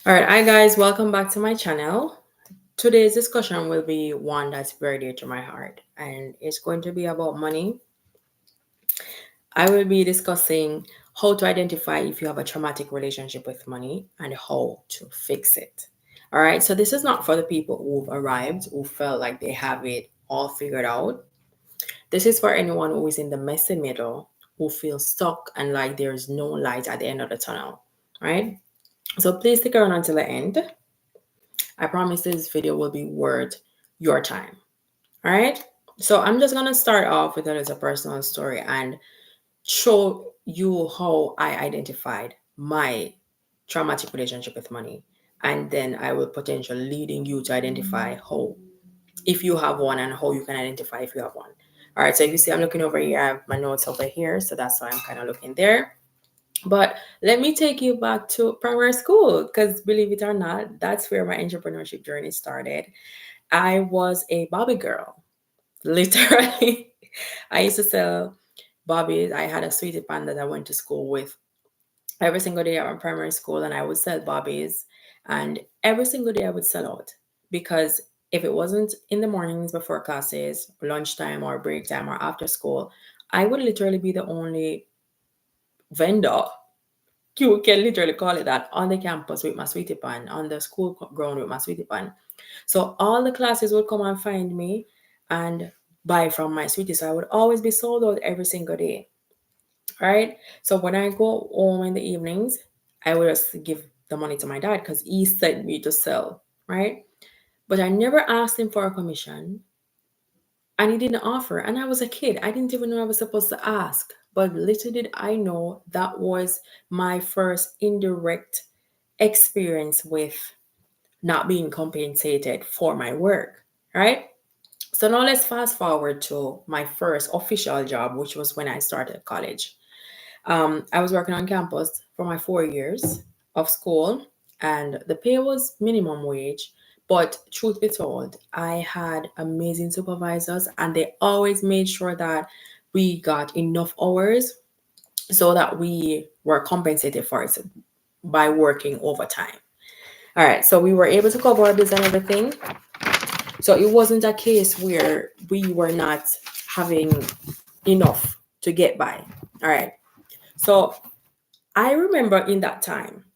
All right, hi guys, welcome back to my channel. Today's discussion will be one that's very dear to my heart, and it's going to be about money. I will be discussing how to identify if you have a traumatic relationship with money and how to fix it. All right, so this is not for the people who've arrived, who felt like they have it all figured out. This is for anyone who is in the messy middle, who feels stuck and like there's no light at the end of the tunnel. Right? So please stick around until the end. I promise this video will be worth your time. All right. So I'm just gonna start off with a little personal story and show you how I identified my traumatic relationship with money. And then I will potentially leading you to identify how, if you have one, and how you can identify if you have one. All right. So if you see I'm looking over here, I have my notes over here. So that's why I'm kind of looking there. But let me take you back to primary school because believe it or not, that's where my entrepreneurship journey started. I was a Barbie girl, literally. I used to sell Barbies. I had a sweetie pan that I went to school with every single day at my primary school, and I would sell Barbies. And every single day I would sell out because if it wasn't in the mornings before classes, lunchtime, or break time, or after school, I would literally be the only vendor, you can literally call it that, on the campus with my sweetie pan, on the school ground with my sweetie pan. So all the classes would come and find me and buy from my sweetie. So I would always be sold out every single day. Right. So when I go home in the evenings, I would just give the money to my dad because he sent me to sell. Right. But I never asked him for a commission and he didn't offer. And I was a kid. I didn't even know I was supposed to ask. But little did I know that was my first indirect experience with not being compensated for my work, right? So now let's fast forward to my first official job, which was when I started college. I was working on campus for my 4 years of school, and the pay was minimum wage. But truth be told, I had amazing supervisors, and they always made sure that we got enough hours so that we were compensated for it by working overtime. All right, so we were able to cover our bills and everything. So it wasn't a case where we were not having enough to get by. All right. So I remember in that time,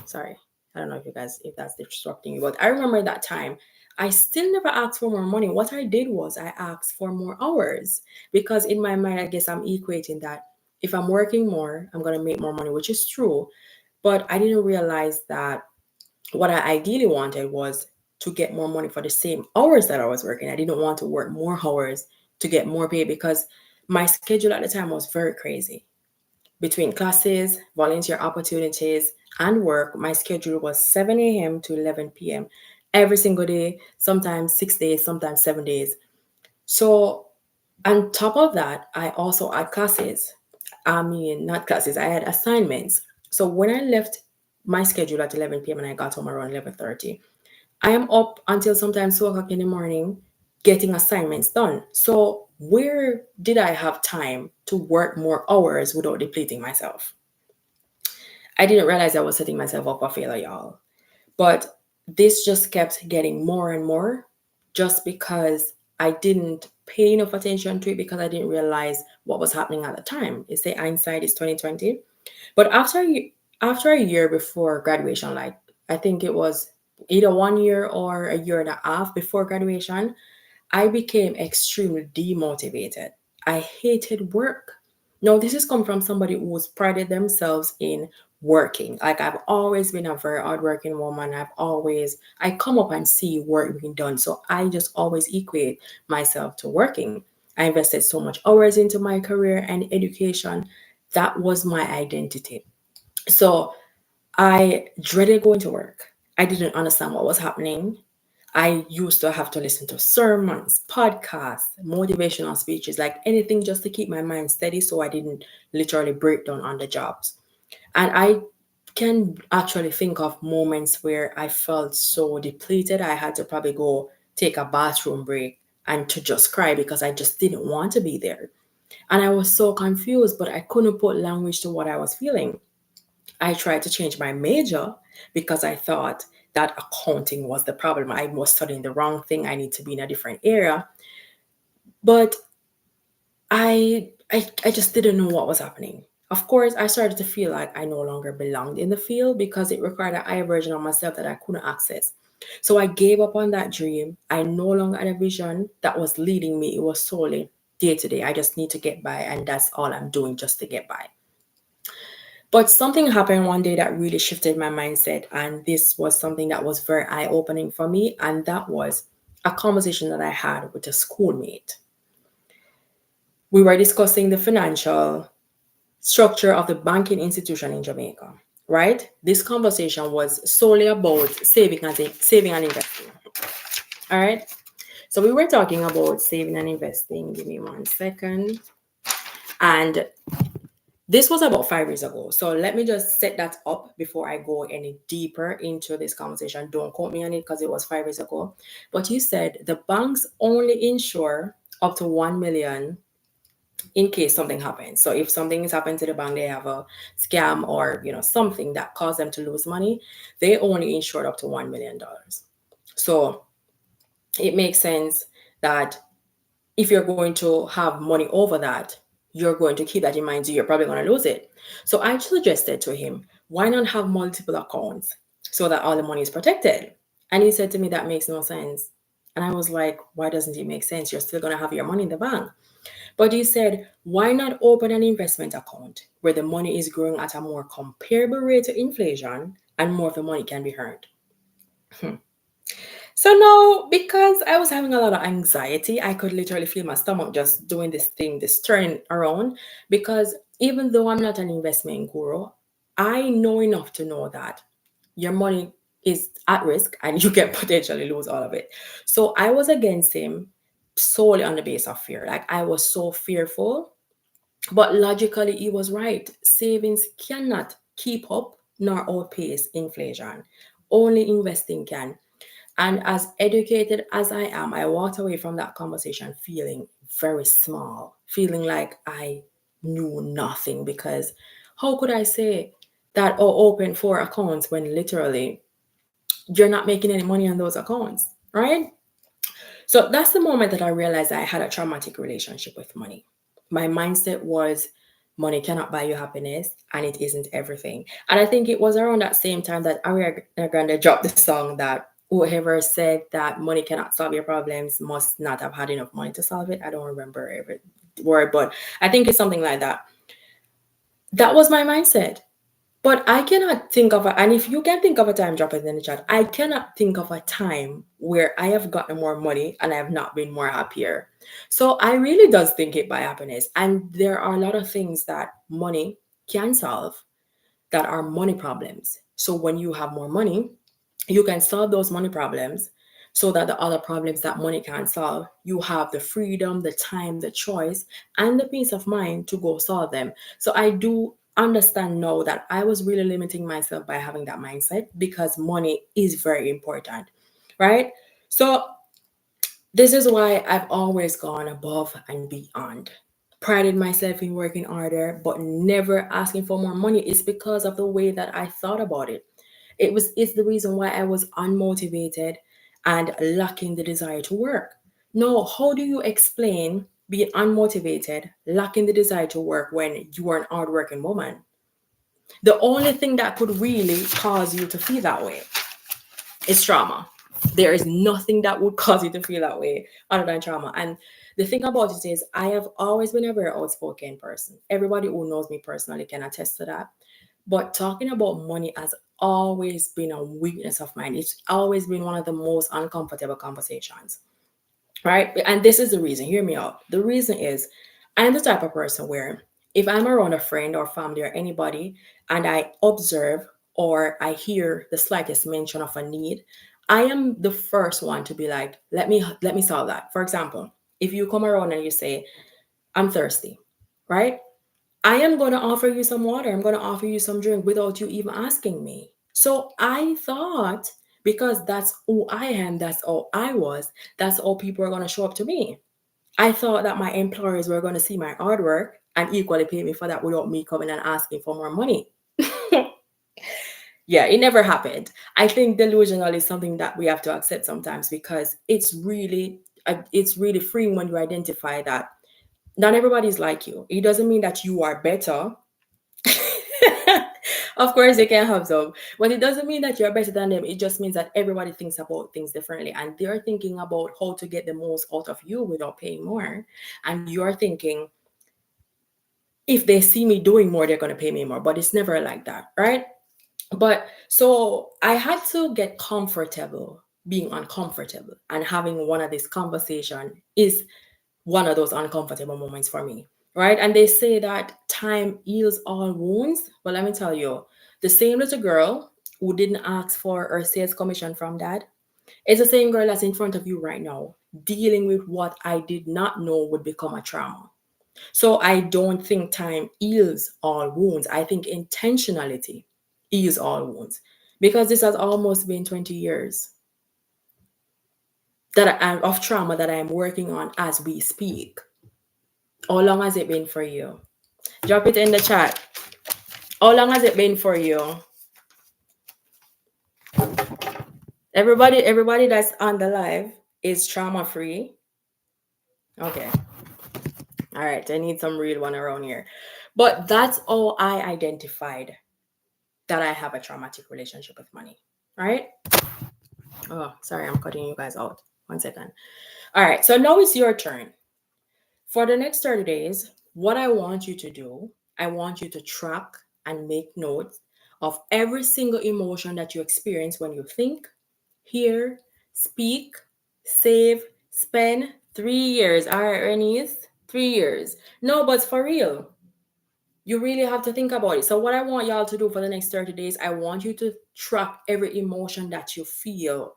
sorry, I don't know if you guys, if that's disrupting you, but I remember that time, I still never asked for more money. What I did was I asked for more hours because in my mind, I guess I'm equating that if I'm working more, I'm going to make more money, which is true. But I didn't realize that what I ideally wanted was to get more money for the same hours that I was working. I didn't want to work more hours to get more pay because my schedule at the time was very crazy. Between classes, volunteer opportunities, and work, my schedule was 7 a.m. to 11 p.m. every single day, sometimes 6 days, sometimes 7 days. So, on top of that, I also had classes. I mean, not classes, I had assignments. So, when I left my schedule at 11 p.m. and I got home around 11:30, I am up until sometimes 2 o'clock in the morning getting assignments done. So, where did I have time to work more hours without depleting myself? I didn't realize I was setting myself up for failure, y'all. But this just kept getting more and more just because I didn't pay enough attention to it because I didn't realize what was happening at the time. They say hindsight is 2020. But after a year before graduation, like I think it was either 1 year or a year and a half before graduation, I became extremely demotivated. I hated work. Now, this is come from somebody who's prided themselves in working. Like I've always been a very hardworking woman. I come up and see work being done. So I just always equate myself to working. I invested so much hours into my career and education. That was my identity. So I dreaded going to work. I didn't understand what was happening. I used to have to listen to sermons, podcasts, motivational speeches, like anything just to keep my mind steady so I didn't literally break down on the jobs. And I can actually think of moments where I felt so depleted. I had to probably go take a bathroom break and to just cry because I just didn't want to be there. And I was so confused, but I couldn't put language to what I was feeling. I tried to change my major because I thought that accounting was the problem. I was studying the wrong thing. I need to be in a different area. But I just didn't know what was happening. Of course, I started to feel like I no longer belonged in the field because it required a higher version of myself that I couldn't access. So I gave up on that dream. I no longer had a vision that was leading me. It was solely day to day. I just need to get by, and that's all I'm doing just to get by. But something happened one day that really shifted my mindset, and this was something that was very eye opening for me, and that was a conversation that I had with a schoolmate. We were discussing the financial structure of the banking institution in Jamaica, right? This conversation was solely about saving and investing. All right. So we were talking about saving and investing. Give me 1 second. And this was about 5 years ago. So let me just set that up before I go any deeper into this conversation. Don't quote me on it because it was 5 years ago. But you said the banks only insure up to 1 million in case something happens. So if something is happening to the bank, they have a scam or something that caused them to lose money, they only insured up to $1 million. So it makes sense that if you're going to have money over that, you're going to keep that in mind. So you're probably going to lose it. So I suggested to him, why not have multiple accounts so that all the money is protected? And he said to me, that makes no sense. And I was like, why doesn't it make sense? You're still going to have your money in the bank. But he said, why not open an investment account where the money is growing at a more comparable rate to inflation and more of the money can be earned? So now, because I was having a lot of anxiety, I could literally feel my stomach just doing this thing, this turning around. Because even though I'm not an investment guru, I know enough to know that your money is at risk and you can potentially lose all of it. So I was against him solely on the base of fear. Like I was so fearful, but logically he was right. Savings cannot keep up nor outpace inflation. Only investing can. And as educated as I am, I walked away from that conversation feeling very small, feeling like I knew nothing because how could I say that open 4 accounts when literally you're not making any money on those accounts, right? So that's the moment that I realized I had a traumatic relationship with money. My mindset was money cannot buy you happiness and it isn't everything. And I think it was around that same time that Ariana Grande dropped the song that whoever said that money cannot solve your problems must not have had enough money to solve it. I don't remember every word, but I think it's something like that. That was my mindset. But I cannot think of and if you can think of a time, drop it in the chat. I cannot think of a time where I have gotten more money and I have not been more happier. So I really does think it by happiness. And there are a lot of things that money can solve that are money problems. So when you have more money, you can solve those money problems so that the other problems that money can't solve, you have the freedom, the time, the choice, and the peace of mind to go solve them. So I do understand now that I was really limiting myself by having that mindset because money is very important, right? So this is why I've always gone above and beyond. Prided myself in working harder, but never asking for more money. It's because of the way that I thought about it. It's the reason why I was unmotivated and lacking the desire to work. No, how do you explain being unmotivated, lacking the desire to work when you are an hardworking woman? The only thing that could really cause you to feel that way is trauma. There is nothing that would cause you to feel that way other than trauma. And the thing about it is, I have always been a very outspoken person. Everybody who knows me personally can attest to that. But talking about money has always been a weakness of mine. It's always been one of the most uncomfortable conversations, right? And this is the reason. Hear me out. The reason is, I'm the type of person where if I'm around a friend or family or anybody and I observe or I hear the slightest mention of a need, I am the first one to be like, let me solve that. For example, if you come around and you say, I'm thirsty, right? I am going to offer you some water. I'm going to offer you some drink without you even asking me. So I thought, because that's who I am, that's all I was, that's all people are going to show up to me. I thought that my employers were going to see my hard work and equally pay me for that without me coming and asking for more money. Yeah, it never happened. I think delusional is something that we have to accept sometimes, because it's really freeing when you identify that not everybody's like you. It doesn't mean that you are better. Of course, they can have some, but it doesn't mean that you're better than them. It just means that everybody thinks about things differently, and they're thinking about how to get the most out of you without paying more. And you're thinking, if they see me doing more, they're going to pay me more. But it's never like that, right? But so I had to get comfortable being uncomfortable, and having one of this conversation is one of those uncomfortable moments for me, right? And they say that time heals all wounds. But let me tell you, the same little girl who didn't ask for her sales commission from dad is the same girl that's in front of you right now, dealing with what I did not know would become a trauma. So I don't think time heals all wounds. I think intentionality heals all wounds, because this has almost been 20 years of trauma that I'm working on as we speak. How long has it been for you? Drop it in the chat. How long has it been for you? Everybody that's on the live is trauma free. Okay. All right. I need some real one around here. But that's all I identified, that I have a traumatic relationship with money. Right? Oh, sorry, I'm cutting you guys out. 1 second. All right. So now it's your turn. For the next 30 days, what I want you to do, I want you to track and make notes of every single emotion that you experience when you think, hear, speak, save, spend. 3 years. All right, Renise, 3 years. No, but for real, you really have to think about it. So, what I want y'all to do for the next 30 days, I want you to track every emotion that you feel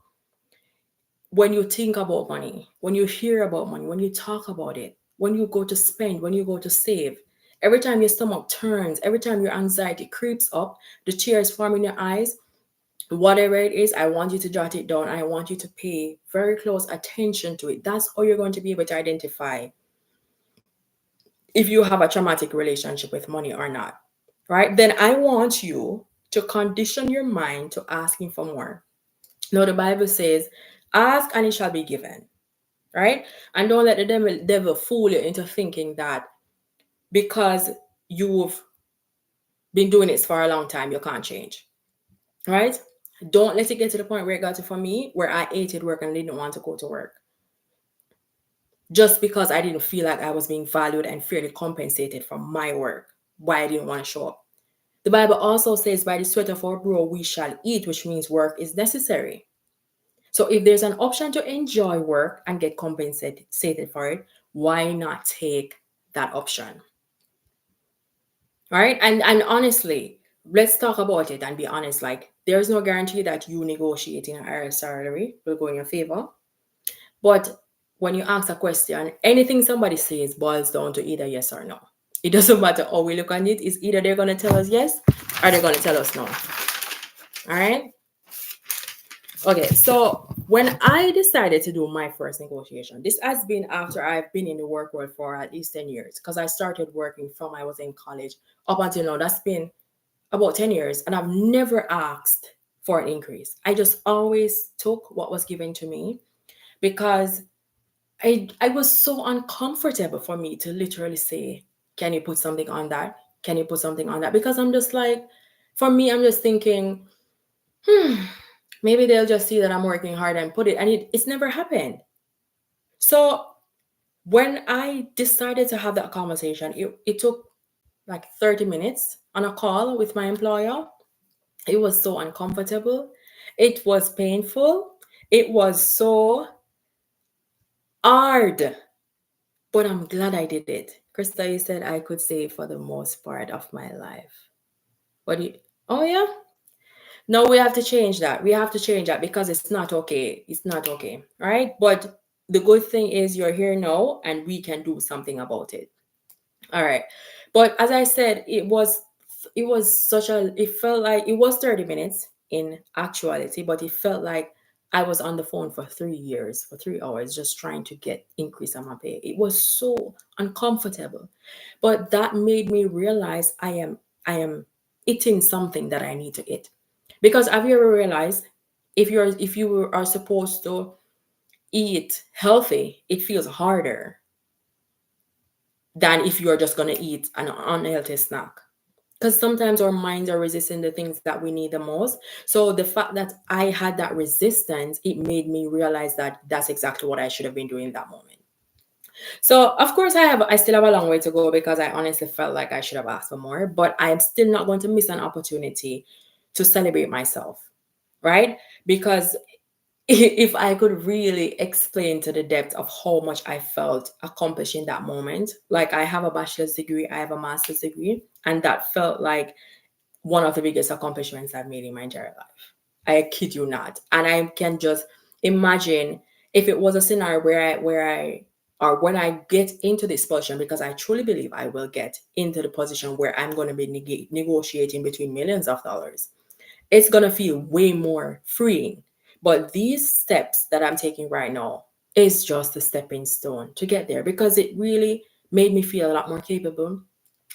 when you think about money, when you hear about money, when you talk about it, when you go to spend, when you go to save. Every time your stomach turns, every time your anxiety creeps up, the tears form in your eyes, whatever it is, I want you to jot it down. I want you to pay very close attention to it. That's how you're going to be able to identify if you have a traumatic relationship with money or not. Right? Then I want you to condition your mind to asking for more. Now, the Bible says, ask and it shall be given. Right? And don't let the devil fool you into thinking that because you've been doing this for a long time, you can't change. Right? Don't let it get to the point where it got to for me, where I hated work and didn't want to go to work. Just because I didn't feel like I was being valued and fairly compensated for my work, why I didn't want to show up. The Bible also says, by the sweat of our brow we shall eat, which means work is necessary. So if there's an option to enjoy work and get compensated for it, why not take that option? Right? And honestly, let's talk about it and be honest. Like, there's no guarantee that you negotiating a higher salary will go in your favor. But when you ask a question, anything somebody says boils down to either yes or no. It doesn't matter how we look at it. It's either they're going to tell us yes or they're going to tell us no. All right? Okay, so when I decided to do my first negotiation, this has been after I've been in the work world for at least 10 years, because I started working from I was in college up until now. That's been about 10 years, and I've never asked for an increase. I just always took what was given to me, because I was so uncomfortable for me to literally say, can you put something on that? Can you put something on that? Because I'm just like, for me, I'm just thinking, maybe they'll just see that I'm working hard and put it, and it's never happened. So when I decided to have that conversation, it took like 30 minutes on a call with my employer. It was so uncomfortable. It was painful. It was so hard. But I'm glad I did it. Krista, you said I could save for the most part of my life. What do you? Oh, yeah? No, we have to change that. We have to change that, because it's not okay. It's not okay. Right? But the good thing is you're here now and we can do something about it. All right. But as I said, it felt like it was 30 minutes in actuality, but it felt like I was on the phone for 3 years, for 3 hours, just trying to get increase on my pay. It was so uncomfortable. But that made me realize I am eating something that I need to eat. Because have you ever realized, if you are supposed to eat healthy, it feels harder than if you're just going to eat an unhealthy snack. Because sometimes our minds are resisting the things that we need the most. So the fact that I had that resistance, it made me realize that that's exactly what I should have been doing in that moment. So of course I still have a long way to go, because I honestly felt like I should have asked for more, but I'm still not going to miss an opportunity to celebrate myself, right? Because if I could really explain to the depth of how much I felt accomplished in that moment, like I have a bachelor's degree, I have a master's degree, and that felt like one of the biggest accomplishments I've made in my entire life. I kid you not. And I can just imagine if it was a scenario or when I get into this position, because I truly believe I will get into the position where I'm going to be negotiating between millions of dollars. It's going to feel way more freeing. But these steps that I'm taking right now is just a stepping stone to get there, because it really made me feel a lot more capable,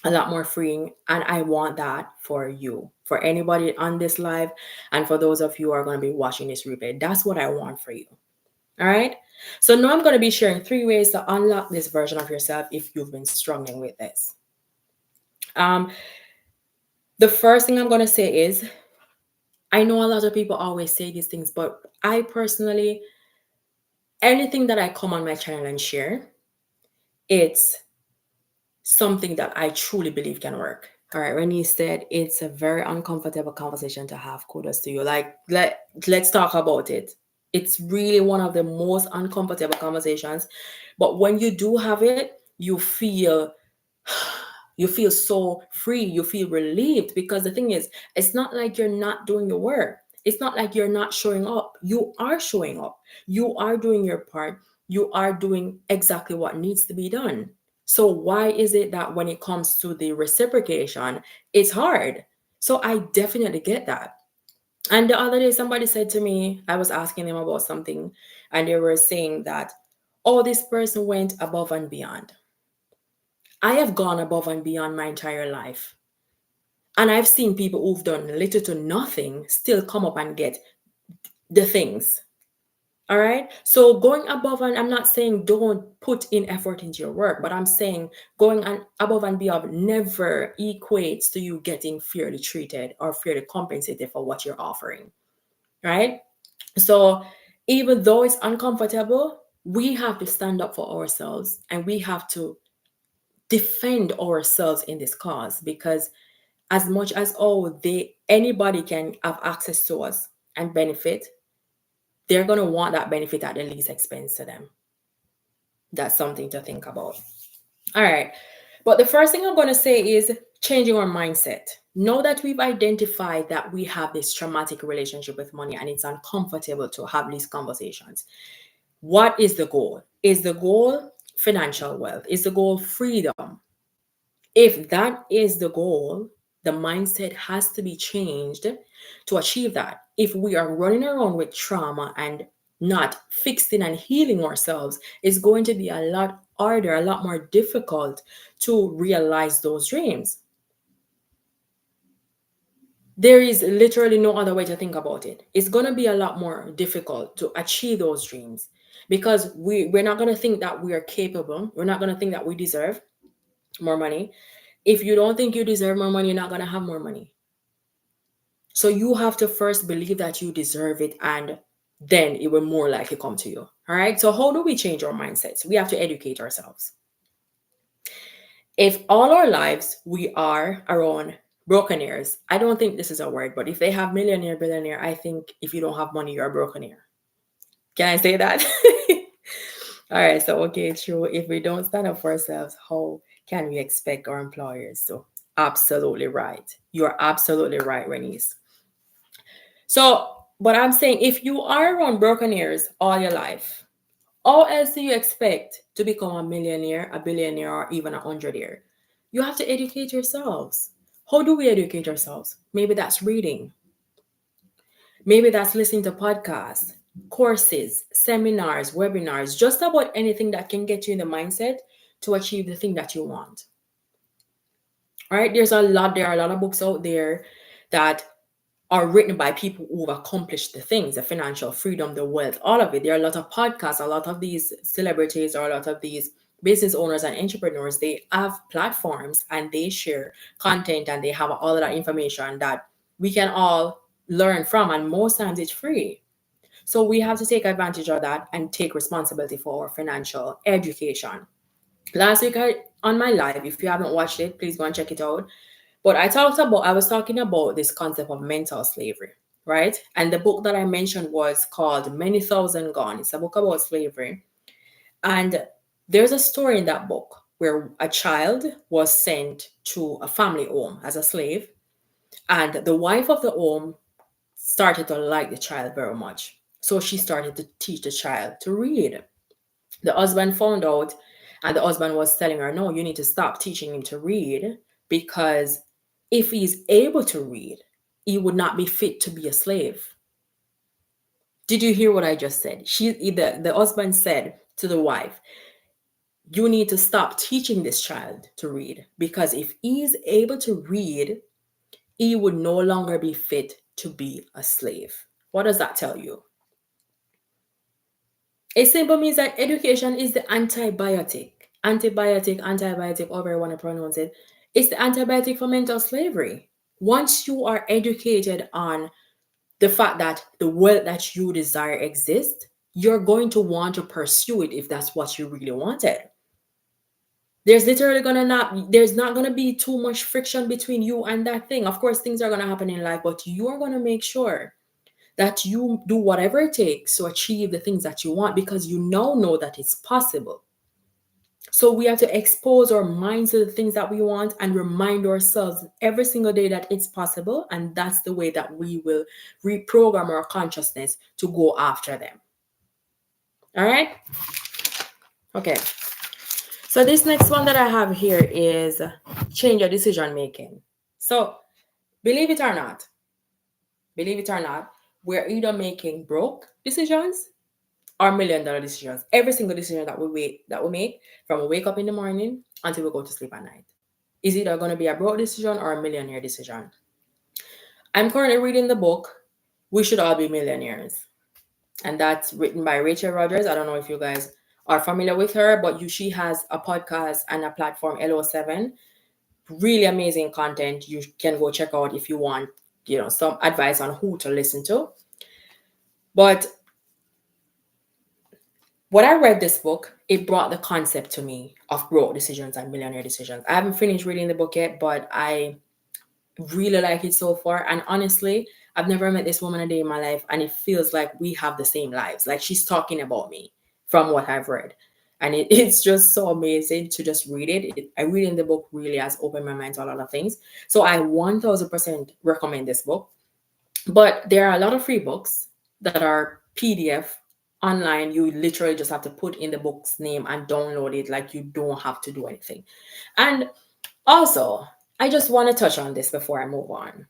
a lot more freeing. And I want that for you, for anybody on this live, and for those of you who are going to be watching this replay. That's what I want for you. All right. So now I'm going to be sharing 3 ways to unlock this version of yourself if you've been struggling with this. Um, the first thing I'm going to say is, I know a lot of people always say these things, but I personally, anything that I come on my channel and share, it's something that I truly believe can work. All right, Renee said it's a very uncomfortable conversation to have. Kudos to you. Like, let's talk about it. It's really one of the most uncomfortable conversations, but when you do have it, you feel so free. You feel relieved, because the thing is, it's not like you're not doing the work. It's not like you're not showing up. You are showing up. You are doing your part. You are doing exactly what needs to be done. So why is it that when it comes to the reciprocation, it's hard? So I definitely get that. And the other day, somebody said to me, I was asking them about something, and they were saying that, oh, this person went above and beyond. I have gone above and beyond my entire life. And I've seen people who've done little to nothing still come up and get the things. All right. So going above, and I'm not saying don't put in effort into your work, but I'm saying going above and beyond never equates to you getting fairly treated or fairly compensated for what you're offering. Right. So even though it's uncomfortable, we have to stand up for ourselves, and we have to defend ourselves in this cause, because as much as anybody can have access to us and benefit, they're going to want that benefit at the least expense to them. That's something to think about. All right. But the first thing I'm going to say is changing our mindset. Know that we've identified that we have this traumatic relationship with money, and it's uncomfortable to have these conversations. What is the goal? Is the goal financial wealth? Is the goal freedom? If that is the goal, the mindset has to be changed to achieve that. If we are running around with trauma and not fixing and healing ourselves, it's going to be a lot harder, a lot more difficult to realize those dreams. There is literally no other way to think about it. It's going to be a lot more difficult to achieve those dreams, because we're not going to think that we are capable. We're not going to think that we deserve more money. If you don't think you deserve more money, you're not going to have more money. So you have to first believe that you deserve it, and then it will more likely come to you. All right. So how do we change our mindsets? We have to educate ourselves. If all our lives we are around brokenaires, I don't think this is a word, but if they have millionaire, billionaire, I think if you don't have money, you're a brokenaire. Can I say that? All right. So, okay, true. If we don't stand up for ourselves, how can we expect our employers to? Absolutely right. You're absolutely right, Renice. So, but I'm saying, if you are around broken ears all your life, how else do you expect to become a millionaire, a billionaire, or even a hundredaire? You have to educate yourselves. How do we educate ourselves? Maybe that's reading. Maybe that's listening to podcasts, courses, seminars, webinars, just about anything that can get you in the mindset to achieve the thing that you want. All right, there are a lot of books out there that are written by people who've accomplished the things, the financial freedom, the wealth, all of it. There are a lot of podcasts, a lot of these celebrities, or a lot of these business owners and entrepreneurs. They have platforms and they share content and they have all of that information that we can all learn from. And most times it's free. So we have to take advantage of that and take responsibility for our financial education. Last week on my live, if you haven't watched it, please go and check it out. But I was talking about this concept of mental slavery, right? And the book that I mentioned was called Many Thousand Gone. It's a book about slavery. And there's a story in that book where a child was sent to a family home as a slave. And the wife of the home started to like the child very much. So she started to teach the child to read. The husband found out, and the husband was telling her, no, you need to stop teaching him to read, because if he's able to read, he would not be fit to be a slave. Did you hear what I just said? The husband said to the wife, you need to stop teaching this child to read, because if he's able to read, he would no longer be fit to be a slave. What does that tell you? It simply means that education is the antibiotic. Antibiotic, however you want to pronounce it. It's the antibiotic for mental slavery. Once you are educated on the fact that the wealth that you desire exists, you're going to want to pursue it if that's what you really wanted. There's not gonna be too much friction between you and that thing. Of course, things are gonna happen in life, but you are gonna make sure that you do whatever it takes to achieve the things that you want, because you now know that it's possible. So we have to expose our minds to the things that we want and remind ourselves every single day that it's possible. And that's the way that we will reprogram our consciousness to go after them. All right. Okay. So this next one that I have here is change your decision making. So believe it or not, we're either making broke decisions or $1,000,000 decisions. Every single decision that we make from we wake up in the morning until we go to sleep at night is either going to be a broke decision or a millionaire decision. I'm currently reading the book We Should All Be Millionaires, and that's written by Rachel Rodgers. I don't know if you guys are familiar with her, but she has a podcast and a platform, LO7. Really amazing content. You can go check out if you want, some advice on who to listen to. But when I read this book, it brought the concept to me of broke decisions and millionaire decisions. I haven't finished reading the book yet, but I really like it so far. And honestly, I've never met this woman a day in my life, and it feels like we have the same lives. Like she's talking about me from what I've read. And it's just so amazing to just read it. I reading the book really has opened my mind to a lot of things. So I 1000% recommend this book. But there are a lot of free books that are PDF online. You literally just have to put in the book's name and download it. Like you don't have to do anything. And also, I just want to touch on this before I move on.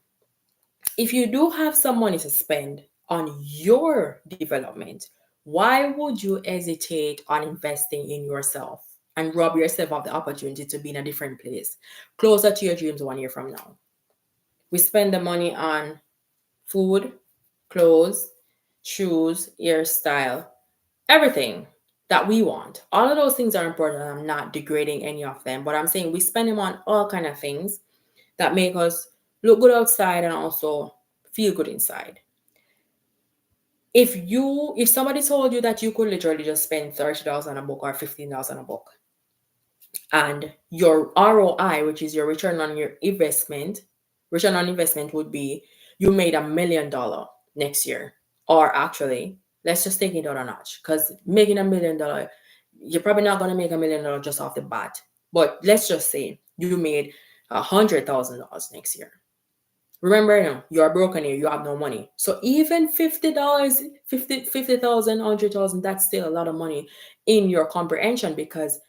If you do have some money to spend on your development, why would you hesitate on investing in yourself and rob yourself of the opportunity to be in a different place, closer to your dreams 1 year from now? We spend the money on food, clothes, shoes, hairstyle, everything that we want. All of those things are important. I'm not degrading any of them, but I'm saying we spend them on all kind of things that make us look good outside and also feel good inside. If somebody told you that you could literally just spend $30 on a book or $15 on a book, and your ROI, which is your return on investment would be you made $1,000,000 next year. Or actually, let's just take it down a notch, because making $1,000,000, you're probably not going to make $1,000,000 just off the bat. But let's just say you made $100,000 next year. Remember, you are broken here, you have no money. So even $50, 50,000, 100,000, that's still a lot of money in your comprehension, because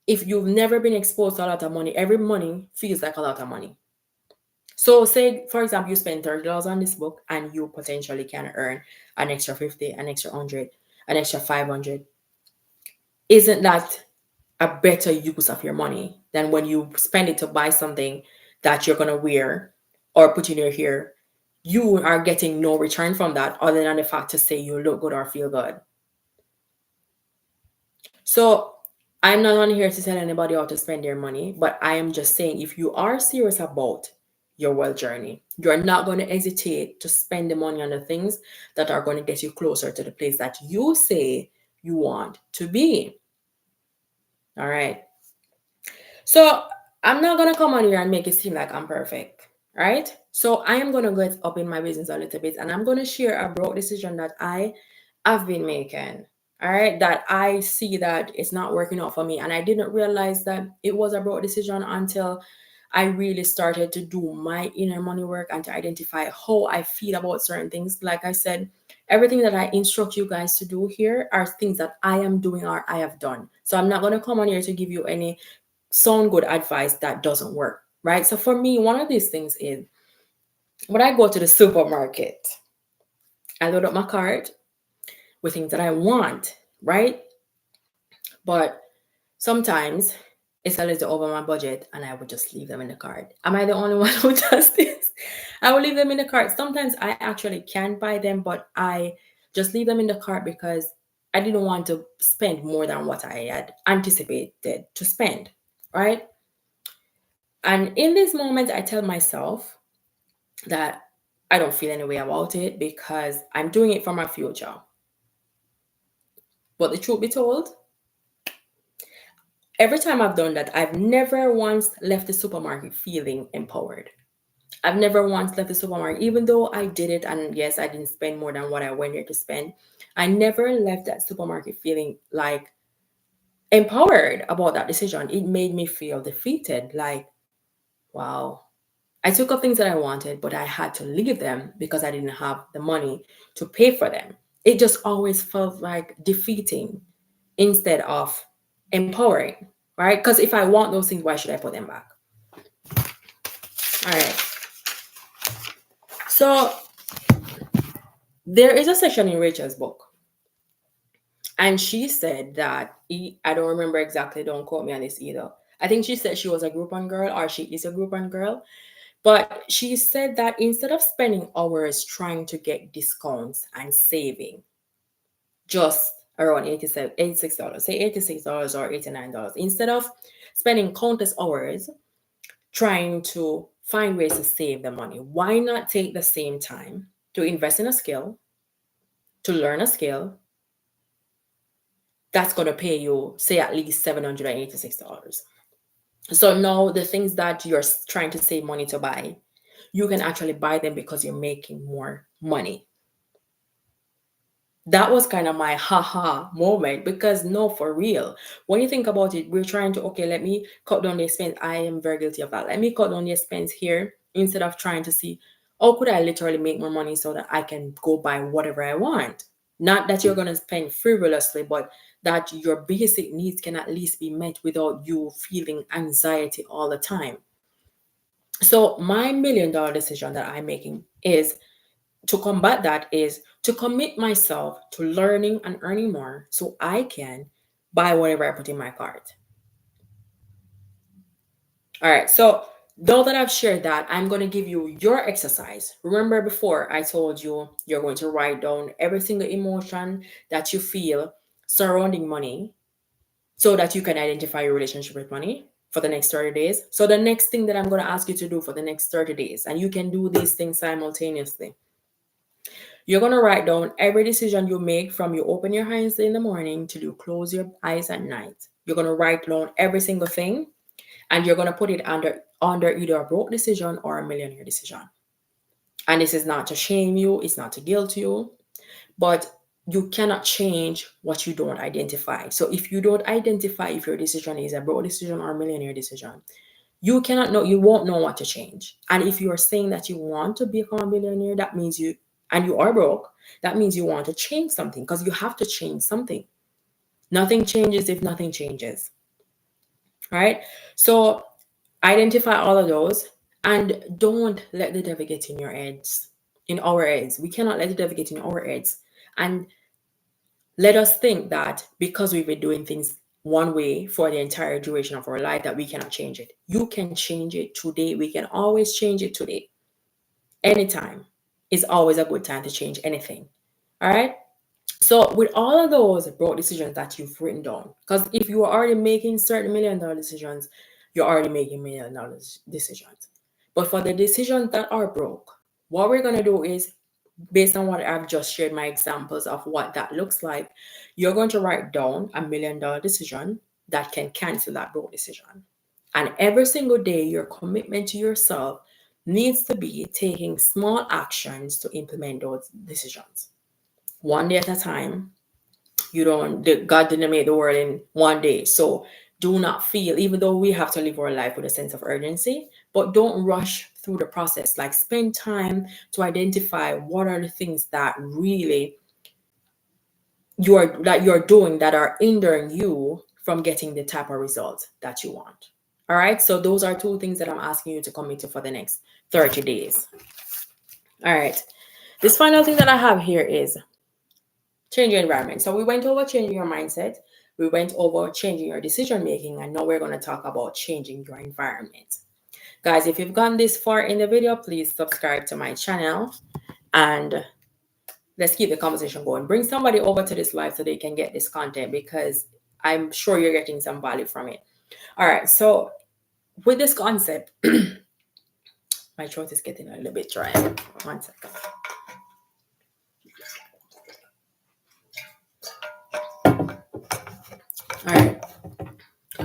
if you've never been exposed to a lot of money, every money feels like a lot of money. So say, for example, you spend $30 on this book and you potentially can earn an extra 50, an extra 100, an extra 500. Isn't that a better use of your money than when you spend it to buy something that you're going to wear or put in your hair you are getting no return from that other than the fact to say you look good or feel good. So I'm not on here to tell anybody how to spend their money, but I am just saying if you are serious about your wealth journey, you're not going to hesitate to spend the money on the things that are going to get you closer to the place that you say you want to be. All right. So I'm not going to come on here and make it seem like I'm perfect. Right. So I am going to get up in my business a little bit and I'm going to share a broad decision that I have been making. All right, that I see that it's not working out for me. And I didn't realize that it was a broad decision until I really started to do my inner money work and to identify how I feel about certain things. Like I said, everything that I instruct you guys to do here are things that I am doing or I have done. So I'm not going to come on here to give you any sound good advice that doesn't work, right? So for me, one of these things is when I go to the supermarket, I load up my cart with things that I want, right? But sometimes it's a little over my budget and I would just leave them in the cart. Am I the only one who does this? I will leave them in the cart. Sometimes I actually can buy them, but I just leave them in the cart because I didn't want to spend more than what I had anticipated to spend, right? And in this moment, I tell myself that I don't feel any way about it because I'm doing it for my future. But the truth be told, every time I've done that, I've never once left the supermarket feeling empowered. I've never once left the supermarket, even though I did it, and yes, I didn't spend more than what I went there to spend. I never left that supermarket feeling like empowered about that decision. It made me feel defeated, like, wow, I took up things that I wanted, but I had to leave them because I didn't have the money to pay for them. It just always felt like defeating instead of empowering, right? Because if I want those things, why should I put them back? All right. So there is a section in Rachel's book, and she said that I don't remember exactly, don't quote me on this either. I think she said she was a Groupon girl or she is a Groupon girl. But she said that instead of spending hours trying to get discounts and saving just around $86, say $86 or $89, instead of spending countless hours trying to find ways to save the money, why not take the same time to invest in a skill, to learn a skill that's going to pay you, say, at least $786. So now the things that you're trying to save money to buy, you can actually buy them because you're making more money. That was kind of my haha moment because no, for real. When you think about it, we're trying to, okay, let me cut down the expense. I am very guilty of that. Let me cut down the expense here instead of trying to see, oh, could I literally make more money so that I can go buy whatever I want? Not that you're going to spend frivolously, but that your basic needs can at least be met without you feeling anxiety all the time. So my $1 million decision that I'm making is to combat that is to commit myself to learning and earning more so I can buy whatever I put in my cart. All right, so now that I've shared that, I'm going to give you your exercise. Remember before I told you you're going to write down every single emotion that you feel surrounding money so that you can identify your relationship with money for the next 30 days. So the next thing that I'm going to ask you to do for the next 30 days, and you can do these things simultaneously. You're going to write down every decision you make from you open your eyes in the morning till you close your eyes at night. You're going to write down every single thing and you're going to put it under either a broke decision or a millionaire decision. And this is not to shame you, it's not to guilt you, but you cannot change what you don't identify. So if you don't identify if your decision is a broke decision or a millionaire decision, you cannot know, you won't know what to change. And if you are saying that you want to become a millionaire, that means you are broke, that means you want to change something because you have to change something. Nothing changes if nothing changes. Right? So identify all of those and don't let the devil get in your heads, in our heads. We cannot let the devil get in our heads. And let us think that because we've been doing things one way for the entire duration of our life that we cannot change it. You can change it today. We can always change it today. Anytime. is always a good time to change anything. All right. So with all of those broad decisions that you've written down, because if you are already making certain $1 million decisions, you're already making $1 million decisions. But for the decisions that are broke, what we're gonna do is, based on what I've just shared, my examples of what that looks like, you're going to write down a $1 million decision that can cancel that broke decision. And every single day, your commitment to yourself needs to be taking small actions to implement those decisions, one day at a time. God didn't make the world in one day. So do not feel, even though we have to live our life with a sense of urgency, but don't rush through the process. Like, spend time to identify what are the things that really you're doing that are hindering you from getting the type of results that you want. All right. So those are two things that I'm asking you to commit to for the next 30 days. All right. This final thing that I have here is change your environment. So we went over changing your mindset. We went over changing your decision making. And now we're going to talk about changing your environment. Guys, if you've gone this far in the video, please subscribe to my channel and let's keep the conversation going. Bring somebody over to this live so they can get this content, because I'm sure you're getting some value from it. All right. So with this concept, my throat is getting a little bit dry. 1 second. All right.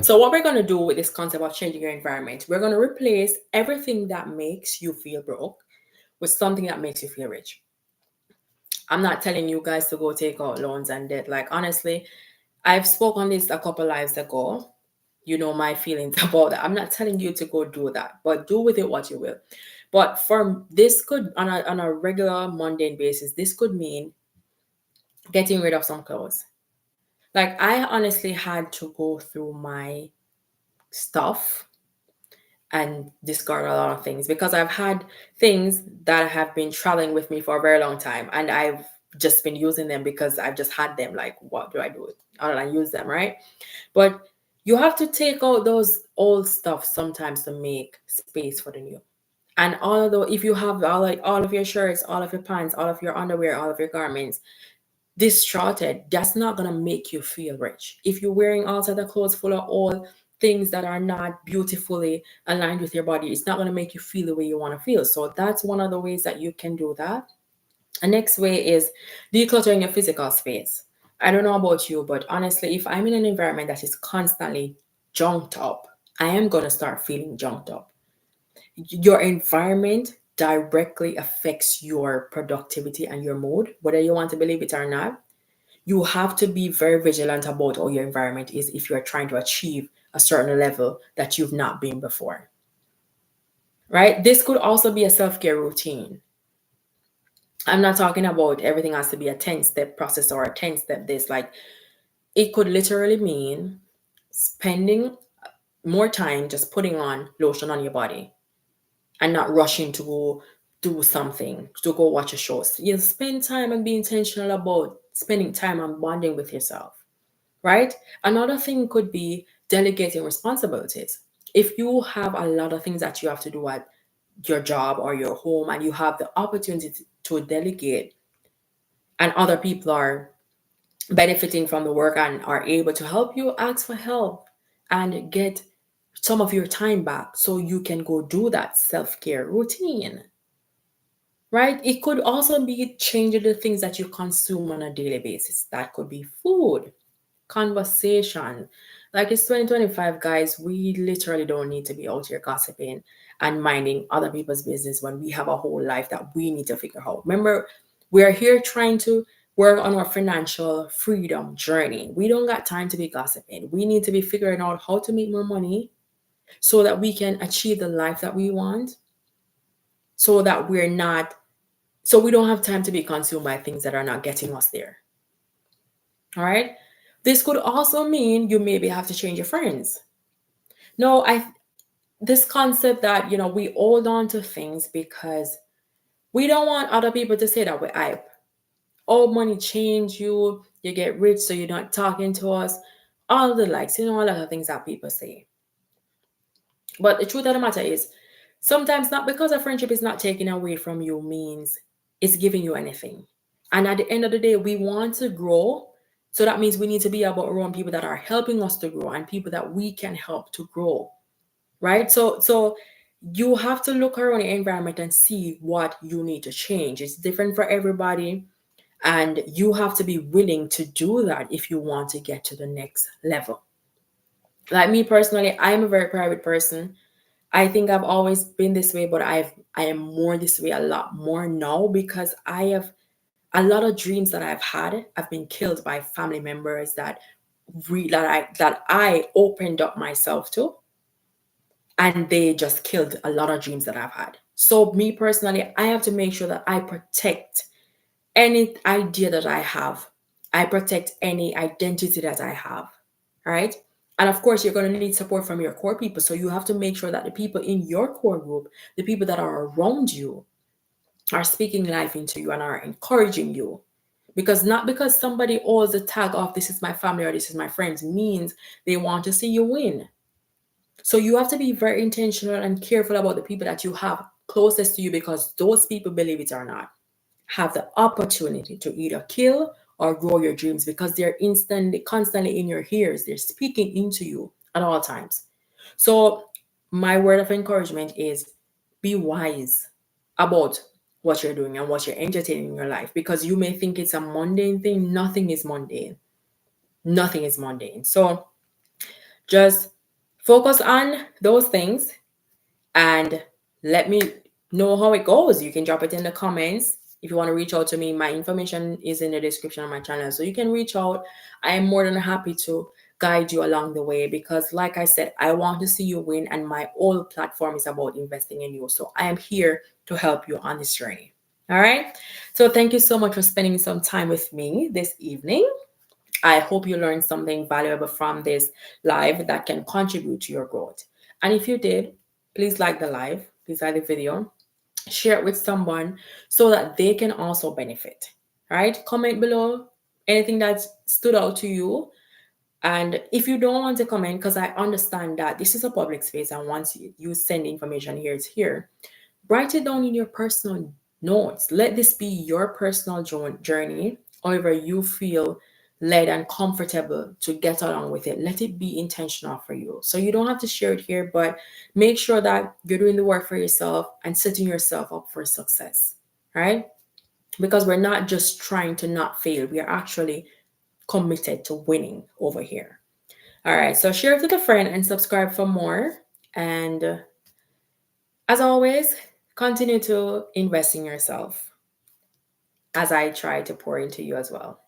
So what we're going to do with this concept of changing your environment, we're going to replace everything that makes you feel broke with something that makes you feel rich. I'm not telling you guys to go take out loans and debt. Like, honestly, I've spoken on this a couple lives ago. You know my feelings about that. I'm not telling you to go do that, but do with it what you will. But for this could, on a regular mundane basis, this could mean getting rid of some clothes. Like, I honestly had to go through my stuff and discard a lot of things, because I've had things that have been traveling with me for a very long time, and I've just been using them because I've just had them. Like, what do I do other than use them, right? But you have to take out those old stuff sometimes to make space for the new. And although if you have all of your shirts, all of your pants, all of your underwear, all of your garments distorted, that's not gonna make you feel rich. If you're wearing all of the clothes full of old things that are not beautifully aligned with your body, it's not gonna make you feel the way you want to feel. So that's one of the ways that you can do that. The next way is decluttering your physical space. I don't know about you, but honestly, if I'm in an environment that is constantly junked up, I am gonna start feeling junked up. Your environment directly affects your productivity and your mood, whether you want to believe it or not. You have to be very vigilant about how your environment is if you're trying to achieve a certain level that you've not been before. Right? This could also be a self-care routine. I'm not talking about everything has to be a 10-step process or a 10-step this. Like, it could literally mean spending more time just putting on lotion on your body and not rushing to go do something, to go watch a show. You spend time and be intentional about spending time and bonding with yourself, right? Another thing could be delegating responsibilities. If you have a lot of things that you have to do at your job or your home, and you have the opportunity to delegate, and other people are benefiting from the work and are able to help you, ask for help and get some of your time back so you can go do that self-care routine, right? It could also be changing the things that you consume on a daily basis. That could be food, conversation. Like, it's 2025, guys. We literally don't need to be out here gossiping and minding other people's business when we have a whole life that we need to figure out. Remember, we're here trying to work on our financial freedom journey. We don't got time to be gossiping. We need to be figuring out how to make more money so that we can achieve the life that we want, so that we don't have time to be consumed by things that are not getting us there. All right. This could also mean you maybe have to change your friends. No, this concept that, we hold on to things because we don't want other people to say that we're hype. Oh, money change you, you get rich, so you're not talking to us. All the likes, a lot of things that people say. But the truth of the matter is, sometimes not because a friendship is not taken away from you means is giving you anything. And at the end of the day, we want to grow. So that means we need to be about around people that are helping us to grow and people that we can help to grow. Right? So you have to look around the environment and see what you need to change. It's different for everybody. And you have to be willing to do that if you want to get to the next level. Like me personally, I'm a very private person. I think I've always been this way, but I am more this way a lot more now because I have a lot of dreams that I've had have been killed by family members that I opened up myself to, and they just killed a lot of dreams that I've had. So me personally, I have to make sure that I protect any idea that I have. I protect any identity that I have. Right? And of course, you're going to need support from your core people. So you have to make sure that the people in your core group, the people that are around you, are speaking life into you and are encouraging you. Because not because somebody holds the tag of this is my family or this is my friends means they want to see you win. So you have to be very intentional and careful about the people that you have closest to you, because those people, believe it or not, have the opportunity to either kill or grow your dreams, because they're constantly in your ears. They're speaking into you at all times. So my word of encouragement is be wise about what you're doing and what you're entertaining in your life, because you may think it's a mundane thing. Nothing is mundane. Nothing is mundane. So just focus on those things and let me know how it goes. You can drop it in the comments. If you want to reach out to me, my information is in the description of my channel. So you can reach out. I am more than happy to guide you along the way, because like I said, I want to see you win, and my whole platform is about investing in you. So I am here to help you on this journey. All right. So thank you so much for spending some time with me this evening. I hope you learned something valuable from this live that can contribute to your growth. And if you did, please like the live, please like the video, share it with someone so that they can also benefit. Right? Comment below anything that stood out to you. And if you don't want to comment, because I understand that this is a public space, and once you send information here, it's here, write it down in your personal notes. Let this be your personal journey. However, you feel led and comfortable to get along with it. Let it be intentional for you. So you don't have to share it here, but make sure that you're doing the work for yourself and setting yourself up for success. Right? Because we're not just trying to not fail, we are actually committed to winning over here. All right. So share it with a friend and subscribe for more. And as always, continue to invest in yourself as I try to pour into you as well.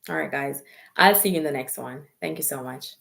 All right, guys. I'll see you in the next one. Thank you so much.